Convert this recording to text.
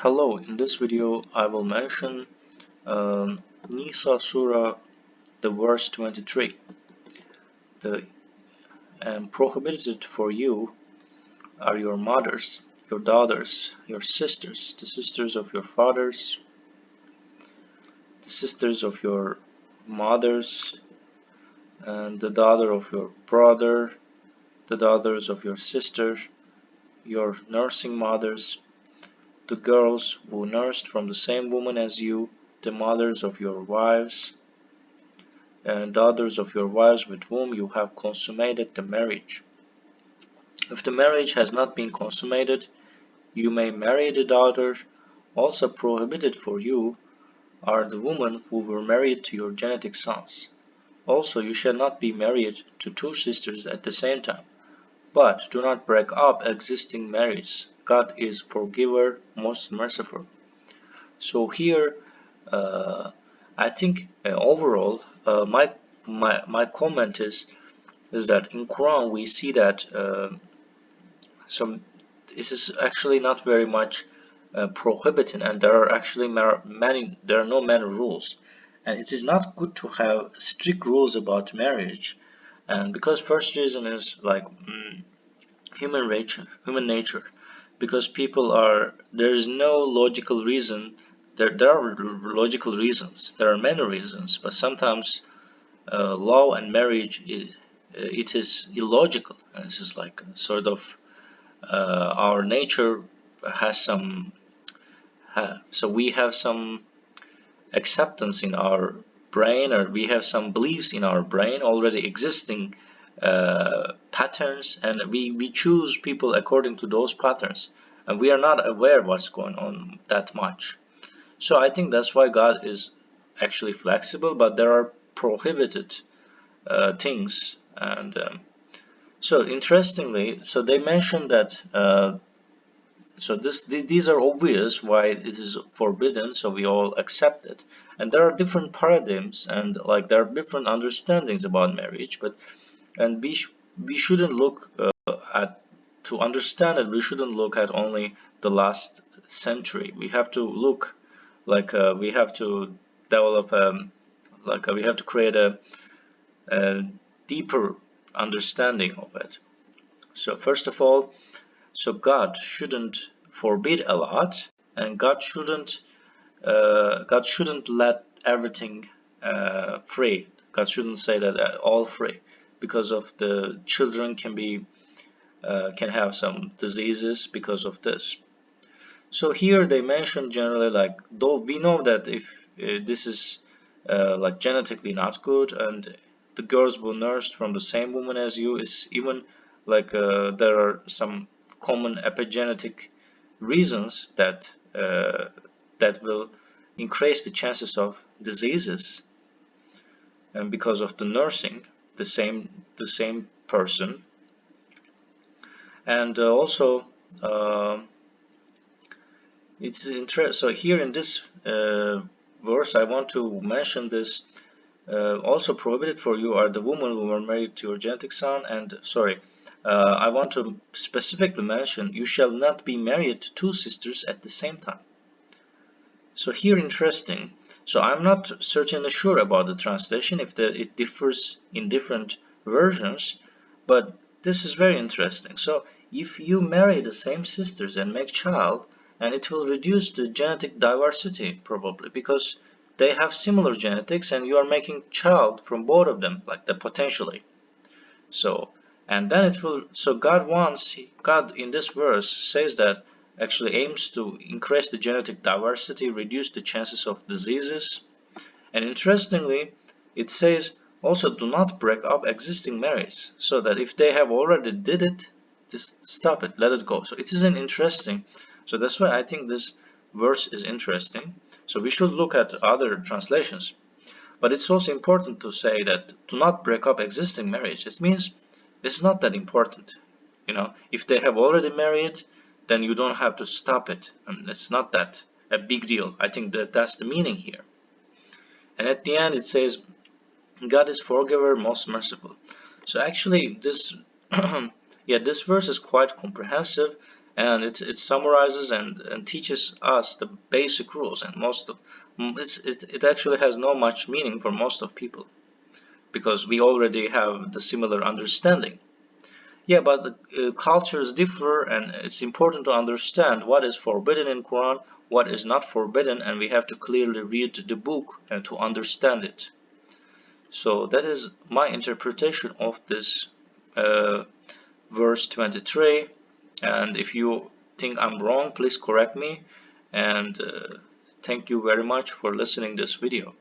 Hello, in this video I will mention Nesa Surah, the verse 23. The prohibited for you are your mothers, your daughters, your sisters, the sisters of your fathers, the sisters of your mothers, and the daughter of your brother, the daughters of your sister, your nursing mothers, the girls who nursed from the same woman as you, the mothers of your wives, and daughters of your wives with whom you have consummated the marriage. If the marriage has not been consummated, you may marry the daughter. Also prohibited for you are the women who were married to your genetic sons. Also you shall not be married to two sisters at the same time. But do not break up existing marriages. God is forgiver, most merciful. So here, I think overall, my comment is that in Quran we see that some this is actually not very much prohibited, and there are actually there are no many rules, and it is not good to have strict rules about marriage. And because first reason is like human nature, because people are there is no logical reason. There are logical reasons, there are many reasons, but sometimes law and marriage it is illogical, and this is like sort of our nature has some so we have some acceptance in our brain, or we have some beliefs in our brain already existing patterns, and we choose people according to those patterns, and we are not aware what's going on that much. So I think that's why God is actually flexible, but there are prohibited things. And so interestingly, so they mentioned that so these are obvious why it is forbidden, so we all accept it. And there are different paradigms, and like there are different understandings about marriage, but and we shouldn't look at to understand it. We shouldn't look at only the last century. We have to look like we have to develop we have to create a deeper understanding of it. So first of all, so God shouldn't forbid a lot, and God shouldn't let everything free. God shouldn't say that all free, because of the children can have some diseases because of this. So here they mention generally, like, though we know that if this is like genetically not good, and the girls were nursed from the same woman as you, is even like there are some common epigenetic reasons that will increase the chances of diseases, and because of the nursing the same person. And also it's interesting. So here in this verse I want to mention this. Also prohibited for you are the women who were married to your genetic son. And sorry, I want to specifically mention, you shall not be married to two sisters at the same time. So here interesting. So I'm not certainly sure about the translation, if it differs in different versions, but this is very interesting. So if you marry the same sisters and make child, and it will reduce the genetic diversity probably, because they have similar genetics and you are making child from both of them, like the potentially. So, and then it will, so God in this verse says that actually aims to increase the genetic diversity, reduce the chances of diseases. And interestingly, it says also do not break up existing marriages, so that if they have already did it, just stop it, let it go. So it isn't interesting. So that's why I think this verse is interesting. So we should look at other translations. But it's also important to say that do not break up existing marriage. It means it's not that important. If they have already married, then you don't have to stop it. And it's not that a big deal. I think that's the meaning here. And at the end it says, God is forgiver, most merciful. So actually this yeah, this verse is quite comprehensive, and it summarizes and teaches us the basic rules, and it actually has no much meaning for most of people because we already have the similar understanding. Yeah, but the cultures differ, and it's important to understand what is forbidden in Quran, what is not forbidden, and we have to clearly read the book and to understand it. So that is my interpretation of this uh, verse 23. And if you think I'm wrong, please correct me. And thank you very much for listening this video.